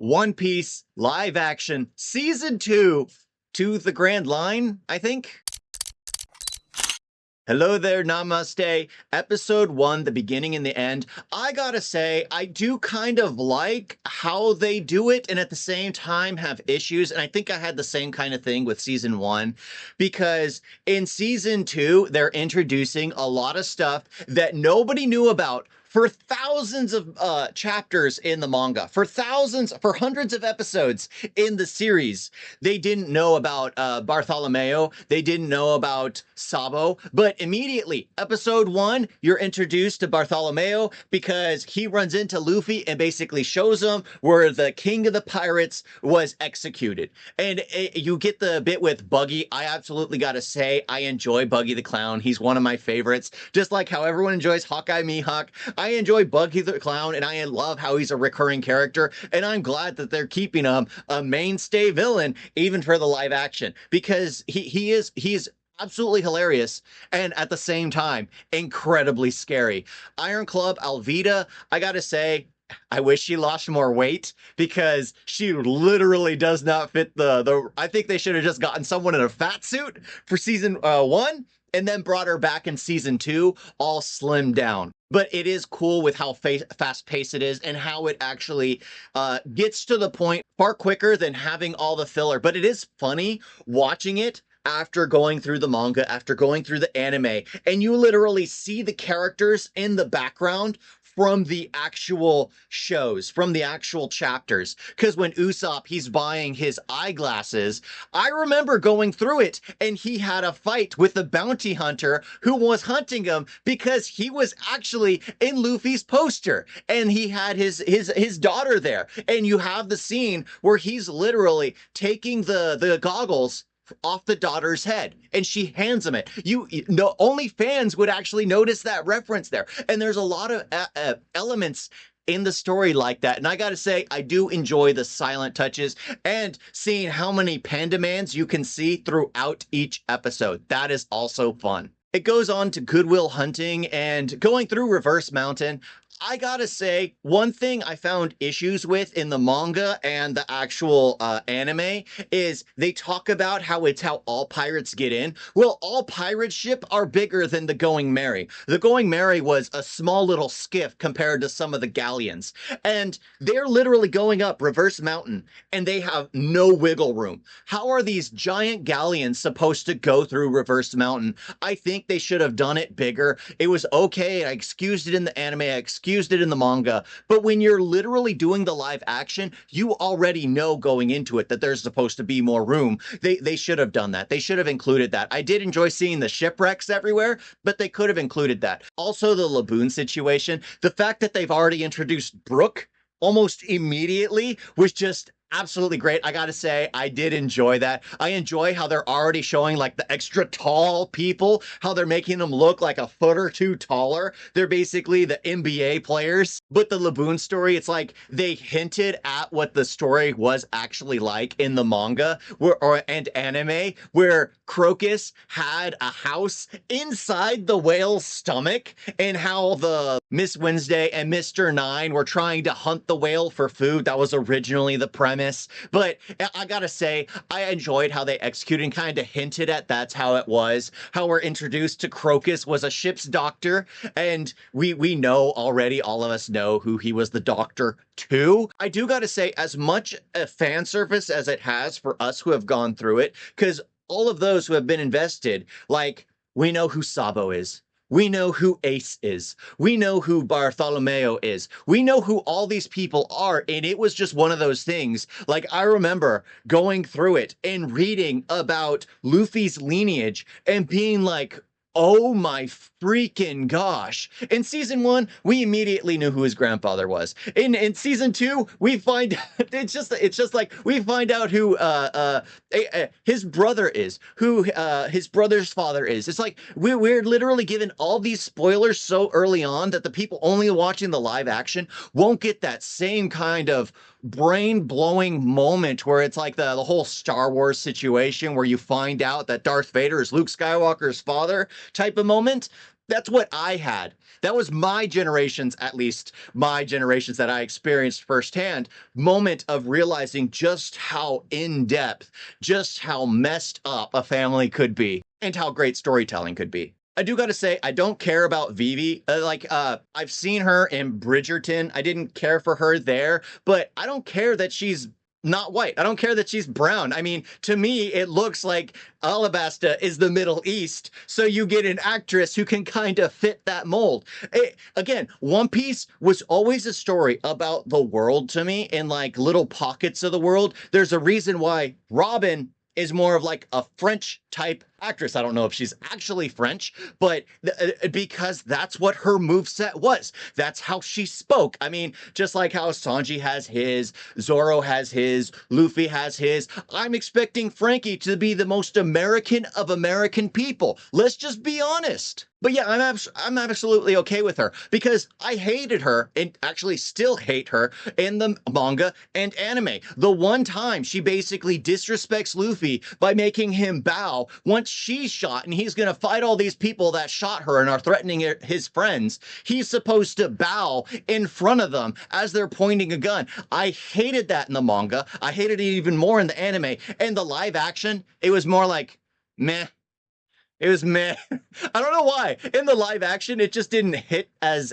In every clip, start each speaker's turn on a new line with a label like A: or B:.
A: One Piece live action season 2 to the Grand Line, I think. Hello there, namaste. Episode 1, the beginning and the end. I gotta say, I do kind of like how they do it and at the same time have issues. And I think I had the same kind of thing with season 1 because in season 2, they're introducing a lot of stuff that nobody knew about for thousands of chapters in the manga, for hundreds of episodes in the series. They didn't know about Bartholomew. They didn't know about Sabo. But immediately, episode 1, you're introduced to Bartholomew because he runs into Luffy and basically shows him where the king of the pirates was executed. And you get the bit with Buggy. I absolutely got to say, I enjoy Buggy the Clown. He's one of my favorites. Just like how everyone enjoys Hawkeye Mihawk, I enjoy Buggy the Clown, and I love how he's a recurring character, and I'm glad that they're keeping him a mainstay villain even for the live action, because he's absolutely hilarious and at the same time incredibly scary. Iron Club Alvida, I gotta say, I wish she lost more weight because she literally does not fit the I think they should have just gotten someone in a fat suit for season 1 and then brought her back in season 2 all slimmed down. But it is cool with how fast-paced it is and how it actually gets to the point far quicker than having all the filler. But it is funny watching it after going through the manga, after going through the anime, and you literally see the characters in the background from the actual shows, from the actual chapters. Because when Usopp, he's buying his eyeglasses, I remember going through it and he had a fight with the bounty hunter who was hunting him because he was actually in Luffy's poster and he had his daughter there. And you have the scene where he's literally taking the goggles off the daughter's head and she hands him it. You know, only fans would actually notice that reference there. And there's a lot of elements in the story like that. And I gotta say, I do enjoy the silent touches and seeing how many Pandamans you can see throughout each episode. That is also fun. It goes on to Goodwill Hunting and going through Reverse Mountain. I gotta say, one thing I found issues with in the manga and the actual anime is they talk about how it's how all pirates get in. Well, all pirate ship are bigger than the Going Merry. The Going Merry was a small little skiff compared to some of the galleons. And they're literally going up Reverse Mountain and they have no wiggle room. How are these giant galleons supposed to go through Reverse Mountain? I think they should have done it bigger. It was okay. I excused it in the anime. I excused it in the manga, but when you're literally doing the live action, you already know going into it that there's supposed to be more room. They should have done that. They should have included that. I did enjoy seeing the shipwrecks everywhere, but they could have included that. Also, the Laboon situation, the fact that they've already introduced Brook almost immediately was just absolutely great. I gotta say, I did enjoy that. I enjoy how they're already showing like the extra tall people, how they're making them look like a foot or two taller. They're basically the NBA players. But the Laboon story, it's like they hinted at what the story was actually like in the manga and anime, where Crocus had a house inside the whale's stomach and how the Miss Wednesday and Mr. Nine were trying to hunt the whale for food. That was originally the premise. But I gotta say, I enjoyed how they executed and kind of hinted at that's how it was. How we're introduced to Crocus was a ship's doctor, and we know already, all of us know who he was the doctor to. I do gotta say, as much a fan service as it has for us who have gone through it, because all of those who have been invested, like, we know who Sabo is. We know who Ace is. We know who Bartholomew is. We know who all these people are. And it was just one of those things. Like, I remember going through it and reading about Luffy's lineage and being like, oh my freaking gosh. In season 1, we immediately knew who his grandfather was. In season 2, we find it's just like we find out who his brother is, who his brother's father is. It's like we're literally given all these spoilers so early on that the people only watching the live action won't get that same kind of brain-blowing moment where it's like the whole Star Wars situation where you find out that Darth Vader is Luke Skywalker's father type of moment. That's what I had. That was my generations, at least my generations that I experienced firsthand, moment of realizing just how in depth, just how messed up a family could be, and how great storytelling could be. I do gotta say, I don't care about Vivi. I've seen her in Bridgerton. I didn't care for her there, but I don't care that she's not white. I don't care that she's brown. I mean, to me, it looks like Alabasta is the Middle East. So you get an actress who can kind of fit that mold. Again, One Piece was always a story about the world to me in like little pockets of the world. There's a reason why Robin is more of like a French type actress. I don't know if she's actually French, but because that's what her moveset was. That's how she spoke. I mean, just like how Sanji has his, Zoro has his, Luffy has his. I'm expecting Frankie to be the most American of American people. Let's just be honest. But yeah, I'm absolutely okay with her because I hated her and actually still hate her in the manga and anime. The one time she basically disrespects Luffy by making him bow once she's shot and he's going to fight all these people that shot her and are threatening his friends. He's supposed to bow in front of them as they're pointing a gun. I hated that in the manga. I hated it even more in the anime. And the live action, it was more like, meh. It was meh. I don't know why. In the live action, it just didn't hit as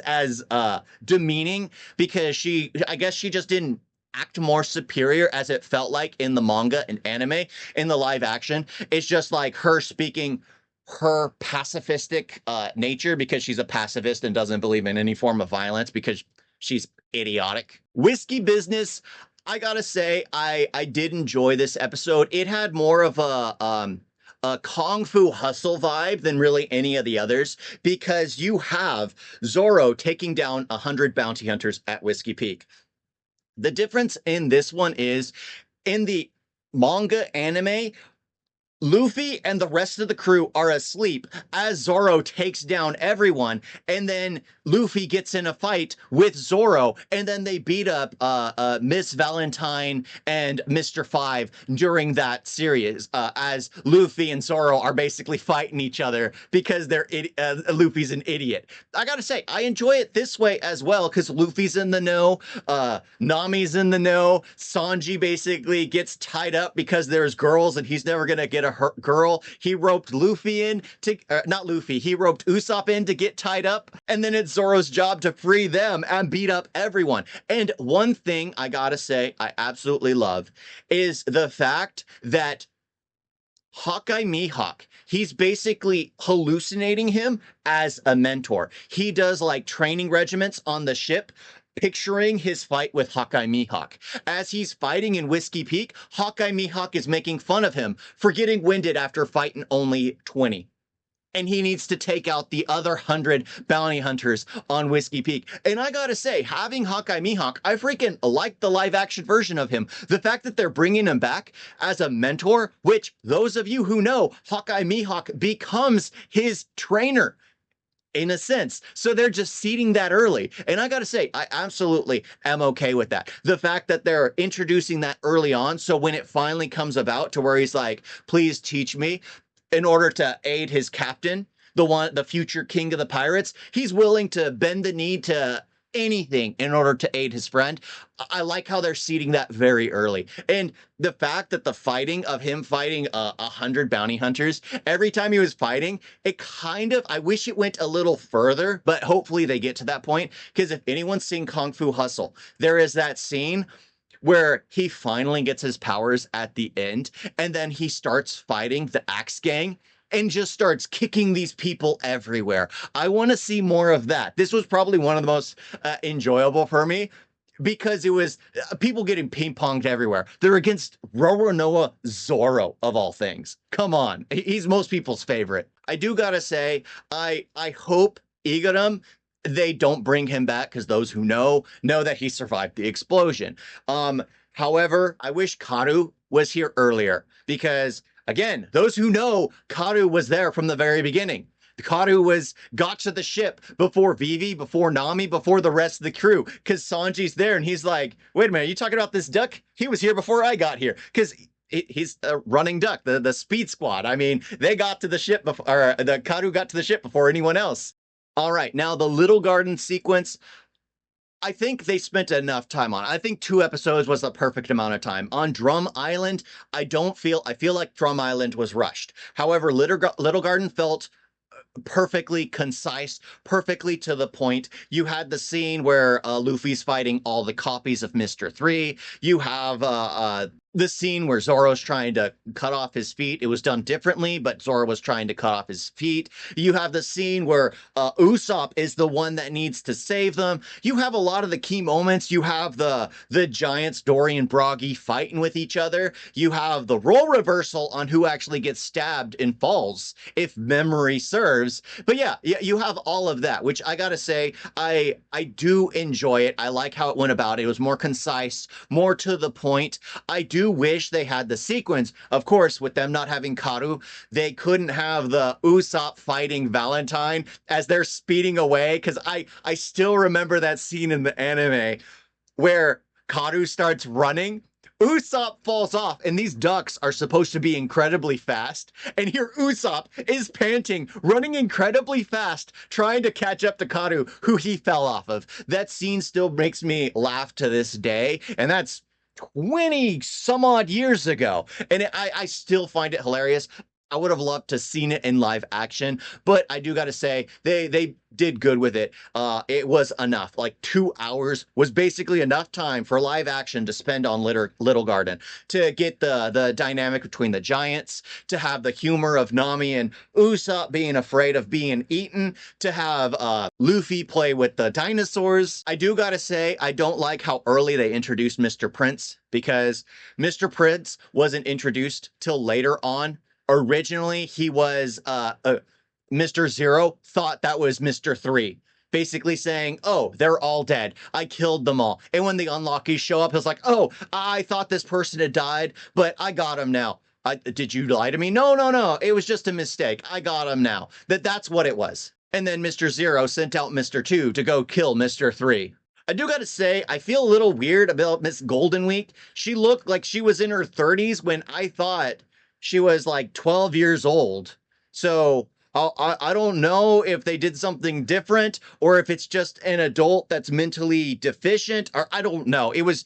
A: demeaning because I guess she just didn't act more superior as it felt like in the manga and anime. In the live action, it's just like her speaking her pacifistic nature because she's a pacifist and doesn't believe in any form of violence because she's idiotic. Whiskey Business, I gotta say, I did enjoy this episode. It had more of a Kung Fu Hustle vibe than really any of the others because you have Zoro taking down 100 bounty hunters at Whiskey Peak. The difference in this one is in the manga anime, Luffy and the rest of the crew are asleep as Zoro takes down everyone, and then Luffy gets in a fight with Zoro, and then they beat up Miss Valentine and Mr. Five during that series, as Luffy and Zoro are basically fighting each other because Luffy's an idiot. I gotta say, I enjoy it this way as well because Luffy's in the know, Nami's in the know, Sanji basically gets tied up because there's girls and he's never gonna get a girl. He roped Luffy in to, not Luffy, he roped Usopp in to get tied up. And then it's Zoro's job to free them and beat up everyone. And one thing I gotta say I absolutely love is the fact that Hawkeye Mihawk, he's basically hallucinating him as a mentor. He does like training regiments on the ship, picturing his fight with Hawkeye Mihawk. As he's fighting in Whiskey Peak, Hawkeye Mihawk is making fun of him for getting winded after fighting only 20. And he needs to take out the other 100 bounty hunters on Whiskey Peak. And I gotta say, having Hawkeye Mihawk, I freaking like the live action version of him. The fact that they're bringing him back as a mentor, which those of you who know, Hawkeye Mihawk becomes his trainer in a sense. So they're just seeding that early. And I got to say, I absolutely am okay with that. The fact that they're introducing that early on. So when it finally comes about to where he's like, please teach me in order to aid his captain, the future king of the pirates, he's willing to bend the knee to anything in order to aid his friend. I like how they're seeding that very early. And the fact that the fighting of him fighting 100 bounty hunters, every time he was fighting, it kind of, I wish it went a little further, but hopefully they get to that point. Because if anyone's seen Kung Fu Hustle, there is that scene where he finally gets his powers at the end, and then he starts fighting the Axe Gang and just starts kicking these people everywhere. I want to see more of that. This was probably one of the most enjoyable for me because it was people getting ping-ponged everywhere. They're against Roronoa Zoro, of all things. Come on. He's most people's favorite. I do gotta say, I hope Igaram, they don't bring him back because those who know that he survived the explosion. However, I wish Karu was here earlier because again, those who know, Karu was there from the very beginning. Karu got to the ship before Vivi, before Nami, before the rest of the crew, because Sanji's there and he's like, wait a minute, are you talking about this duck? He was here before I got here. Because he's a running duck, the speed squad. I mean, they got to the ship before, or the Karu got to the ship before anyone else. All right, now the Little Garden sequence, I think they spent enough time on it. I think 2 episodes was the perfect amount of time. On Drum Island, I feel like Drum Island was rushed. However, Little Garden felt perfectly concise, perfectly to the point. You had the scene where Luffy's fighting all the copies of Mr. 3. You have the scene where Zoro's trying to cut off his feet. It was done differently, but Zoro was trying to cut off his feet. You have the scene where Usopp is the one that needs to save them. You have a lot of the key moments. You have the giants, Dory and Broggy, fighting with each other. You have the role reversal on who actually gets stabbed and falls, if memory serves. But yeah, you have all of that, which I gotta say, I do enjoy it. I like how it went about. It was more concise, more to the point. I do wish they had the sequence. Of course, with them not having Karu, they couldn't have the Usopp fighting Valentine as they're speeding away. Because I still remember that scene in the anime where Karu starts running. Usopp falls off, and these ducks are supposed to be incredibly fast. And here Usopp is panting, running incredibly fast, trying to catch up to Karu, who he fell off of. That scene still makes me laugh to this day, and that's 20 some odd years ago. And I still find it hilarious. I would have loved to seen it in live action, but I do got to say they did good with it. It was enough. Like 2 hours was basically enough time for live action to spend on Little Garden to get the dynamic between the giants, to have the humor of Nami and Usopp being afraid of being eaten, to have Luffy play with the dinosaurs. I do got to say I don't like how early they introduced Mr. Prince, because Mr. Prince wasn't introduced till later on. Originally, he was Mr. Zero thought that was Mr. 3. Basically saying, oh, they're all dead. I killed them all. And when the unlockies show up, it's like, oh, I thought this person had died, but I got him now. Did you lie to me? No, no, no. It was just a mistake. I got him now. That's what it was. And then Mr. Zero sent out Mr. 2 to go kill Mr. 3. I do gotta say, I feel a little weird about Miss Golden Week. She looked like she was in her 30s when I thought she was like 12 years old. So I don't know if they did something different or if it's just an adult that's mentally deficient, or I don't know. It was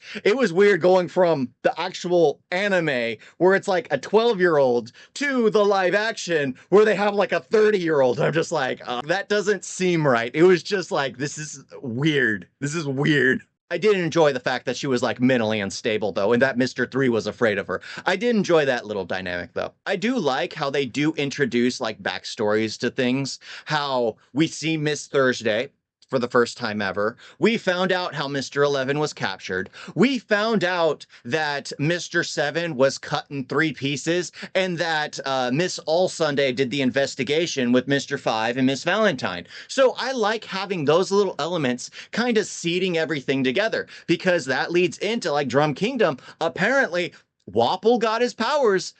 A: weird going from the actual anime where it's like a 12-year-old to the live action where they have like a 30-year-old. I'm just like, that doesn't seem right. It was just like, this is weird. This is weird. I did enjoy the fact that she was like mentally unstable though, and that Mr. 3 was afraid of her. I did enjoy that little dynamic though. I do like how they do introduce like backstories to things, how we see Miss Thursday for the first time ever. We found out how Mr. 11 was captured. We found out that Mr. 7 was cut in 3 pieces, and that Miss All Sunday did the investigation with Mr. 5 and Miss Valentine. So I like having those little elements kind of seeding everything together, because that leads into like Drum Kingdom. Apparently, Wapple got his powers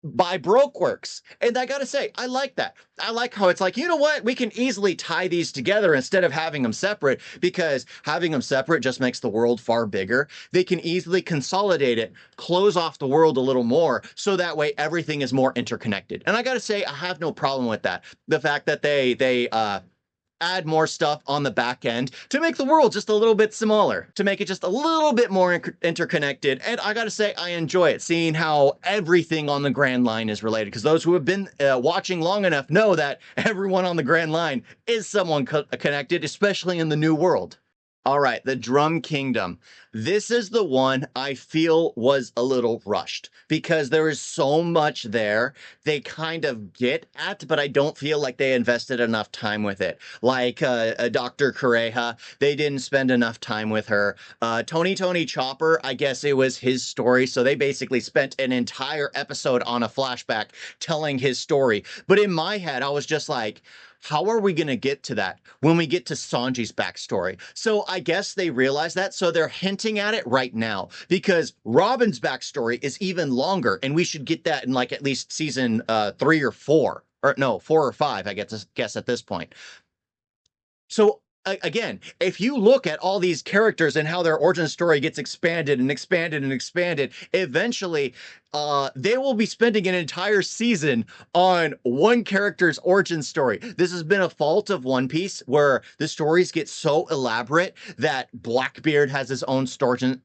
A: by Brokeworks. And I gotta say, I like that. I like how it's like, you know what? We can easily tie these together instead of having them separate, because having them separate just makes the world far bigger. They can easily consolidate it, close off the world a little more, so that way everything is more interconnected. And I gotta say, I have no problem with that. The fact that they add more stuff on the back end to make the world just a little bit smaller, to make it just a little bit more interconnected. And I gotta say, I enjoy it, seeing how everything on the Grand Line is related, because those who have been watching long enough know that everyone on the Grand Line is someone connected, especially in the New World. All right, the Drum Kingdom. This is the one I feel was a little rushed, because there is so much there they kind of get at, but I don't feel like they invested enough time with it. Like Dr. Kureha, they didn't spend enough time with her. Tony Chopper, I guess it was his story, so they basically spent an entire episode on a flashback telling his story. But in my head, I was just like, how are we going to get to that when we get to Sanji's backstory? So I guess they realize that, so they're hinting at it right now, because Robin's backstory is even longer, and we should get that in like at least season 3 or 4, or no, 4 or 5, I guess at this point. So again, if you look at all these characters and how their origin story gets expanded and expanded and expanded, eventually they will be spending an entire season on one character's origin story. This has been a fault of One Piece, where the stories get so elaborate that Blackbeard has his own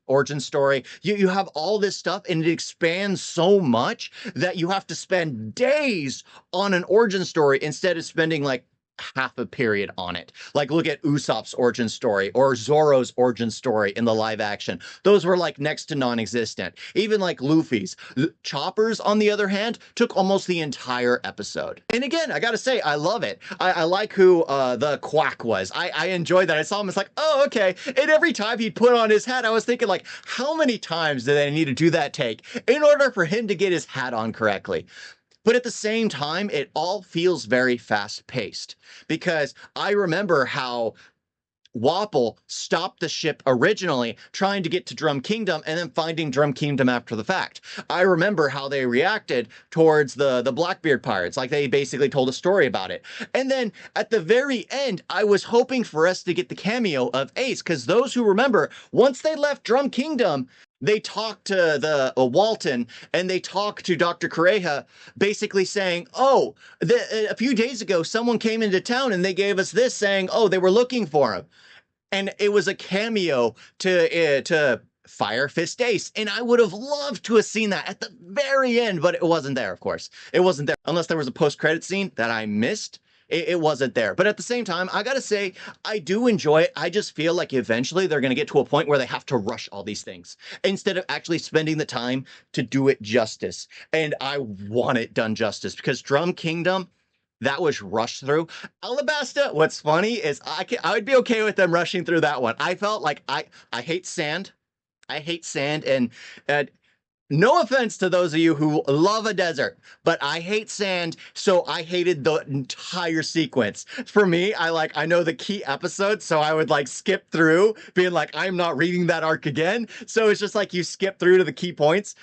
A: origin story. You have all this stuff, and it expands so much that you have to spend days on an origin story instead of spending like half a period on it. Like, look at Usopp's origin story or Zoro's origin story in the live action. Those were like next to non-existent. Even like Luffy's. Chopper's, on the other hand, took almost the entire episode. And again, I gotta say, I love it. I like who the Quack was. I enjoyed that. I saw him, it's like, oh, okay. And every time he'd put on his hat, I was thinking, like, how many times do they need to do that take in order for him to get his hat on correctly? But at the same time, it all feels very fast paced, because I remember how Wapol stopped the ship originally trying to get to Drum Kingdom and then finding Drum Kingdom after the fact. I remember how they reacted towards the Blackbeard pirates, like they basically told a story about it. And then at the very end, I was hoping for us to get the cameo of Ace, because those who remember, once they left Drum Kingdom, they talked to the Walton, and they talked to Dr. Correja, basically saying, oh, a few days ago, someone came into town and they gave us this, saying, oh, they were looking for him. And it was a cameo to Fire Fist Ace. And I would have loved to have seen that at the very end, but it wasn't there, of course. It wasn't there, unless there was a post-credit scene that I missed. It wasn't there. But at the same time, I gotta say, I do enjoy it. I just feel like eventually they're gonna get to a point where they have to rush all these things instead of actually spending the time to do it justice. And I want it done justice, because Drum Kingdom, that was rushed through. Alabasta, what's funny is I would be okay with them rushing through that one. I felt like I hate sand. I hate sand, and no offense to those of you who love a desert, but I hate sand, so I hated the entire sequence. For me, I know the key episodes, so I would like skip through, being like, I'm not reading that arc again. So it's just like you skip through to the key points,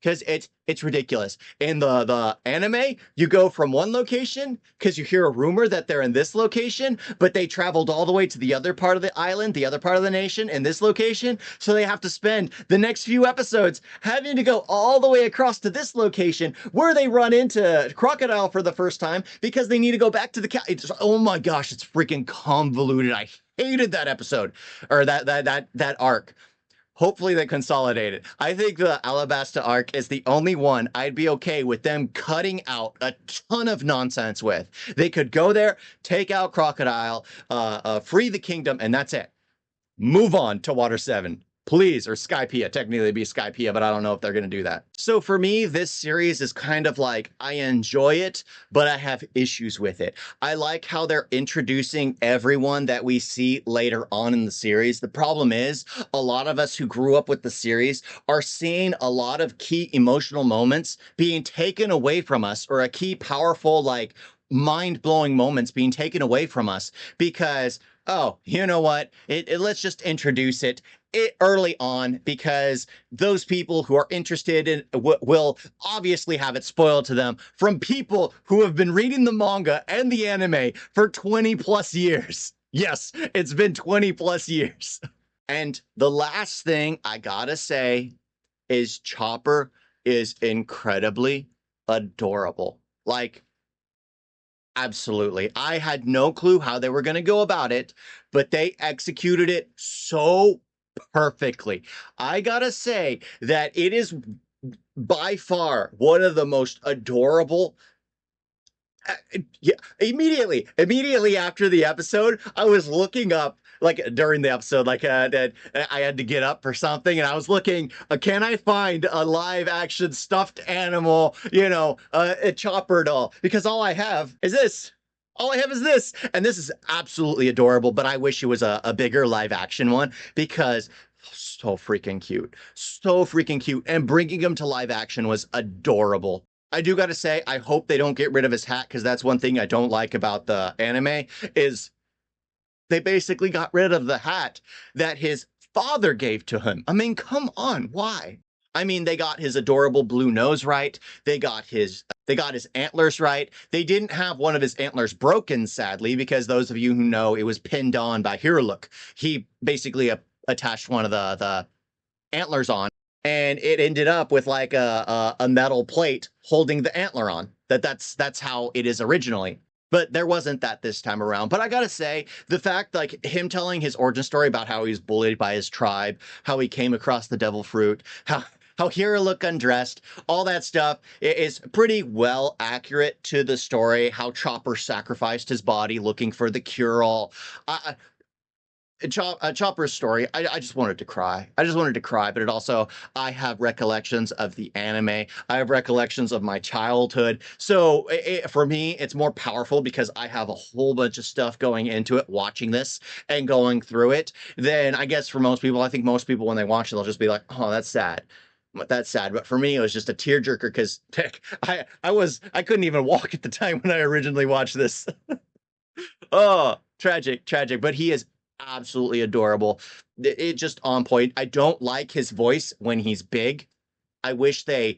A: because it's ridiculous. In the anime, you go from one location because you hear a rumor that they're in this location, but they traveled all the way to the other part of the island, the other part of the nation, in this location. So they have to spend the next few episodes having to go all the way across to this location where they run into Crocodile for the first time because they need to go back to the oh my gosh, it's freaking convoluted. I hated that episode, or that arc. Hopefully they consolidate it. I think the Alabasta arc is the only one I'd be okay with them cutting out a ton of nonsense with. They could go there, take out Crocodile, free the kingdom, and that's it. Move on to Water 7. Please, or Skypiea. Technically it'd be Skypiea, but I don't know if they're going to do that. So for me, this series is kind of like, I enjoy it, but I have issues with it. I like how they're introducing everyone that we see later on in the series. The problem is, a lot of us who grew up with the series are seeing a lot of key emotional moments being taken away from us, or a key powerful, like, mind-blowing moments being taken away from us because, oh, you know what? Let's just introduce it early on, because those people who are interested in will obviously have it spoiled to them from people who have been reading the manga and the anime for 20 plus years. Yes, it's been 20 plus years. And the last thing I gotta say is Chopper is incredibly adorable. Like, absolutely. I had no clue how they were going to go about it, but they executed it so perfectly. I gotta say that it is by far one of the most adorable. Yeah, immediately after the episode, I was looking up, like during the episode, like that I had to get up for something, and I was looking, can I find a live action stuffed animal, a Chopper doll? Because all I have is this. All I have is this, and this is absolutely adorable, but I wish it was a bigger live action one, because so freaking cute. So freaking cute. And bringing him to live action was adorable. I do gotta say, I hope they don't get rid of his hat, because that's one thing I don't like about the anime, is they basically got rid of the hat that his father gave to him. I mean, come on, why? I mean, they got his adorable blue nose right. They got his antlers right. They didn't have one of his antlers broken, sadly, because those of you who know, it was pinned on by Hiruluk. He basically attached one of the antlers on, and it ended up with like a metal plate holding the antler on. That's how it is originally. But there wasn't that this time around. But I gotta say, the fact, like him telling his origin story about how he was bullied by his tribe, how he came across the devil fruit, how Hero look undressed, all that stuff is pretty well accurate to the story. How Chopper sacrificed his body looking for the cure all. Chopper's story, I just wanted to cry. I just wanted to cry, but it also, I have recollections of the anime. I have recollections of my childhood. So for me, it's more powerful because I have a whole bunch of stuff going into it, watching this and going through it. Then I guess for most people, I think most people when they watch it, they'll just be like, oh, that's sad. That's sad. But for me, it was just a tearjerker because I couldn't even walk at the time when I originally watched this. Oh, tragic, tragic. But he is absolutely adorable. It just on point. I don't like his voice when he's big. I wish they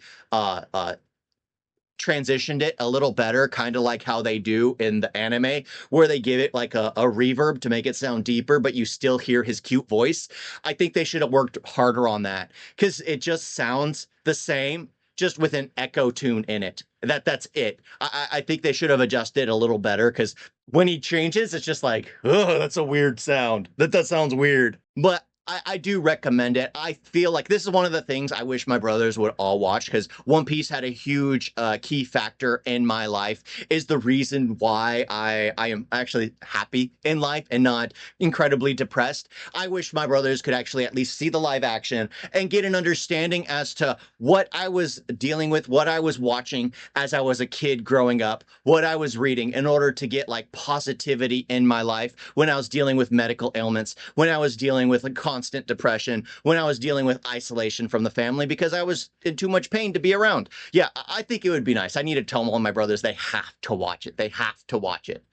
A: transitioned it a little better, kind of like how they do in the anime, where they give it like a reverb to make it sound deeper, but you still hear his cute voice. I think they should have worked harder on that because it just sounds the same, just with an echo tune in it. That's it. I think they should have adjusted a little better because when he changes, it's just like, oh, that's a weird sound. That sounds weird. But I do recommend it. I feel like this is one of the things I wish my brothers would all watch because One Piece had a huge key factor in my life, is the reason why I am actually happy in life and not incredibly depressed. I wish my brothers could actually at least see the live action and get an understanding as to what I was dealing with, what I was watching as I was a kid growing up, what I was reading in order to get like positivity in my life when I was dealing with medical ailments, when I was dealing with like constant depression, when I was dealing with isolation from the family because I was in too much pain to be around. Yeah, I think it would be nice. I need to tell all my brothers they have to watch it. They have to watch it.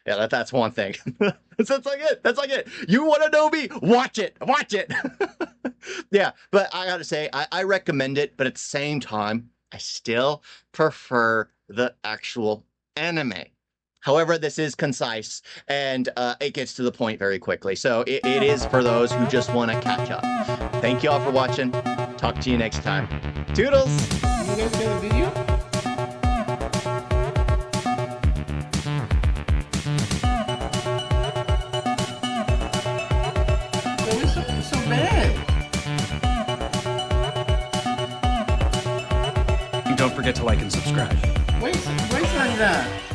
A: Yeah, that's one thing. That's like it. That's like it. You want to know me? Watch it. Watch it. Yeah, but I gotta say, I recommend it, but at the same time, I still prefer the actual anime. However, this is concise and it gets to the point very quickly. So it is for those who just want to catch up. Thank you all for watching. Talk to you next time. Toodles!
B: You guys got a video? That was so bad.
C: And don't forget to like and subscribe.
B: Wait on that.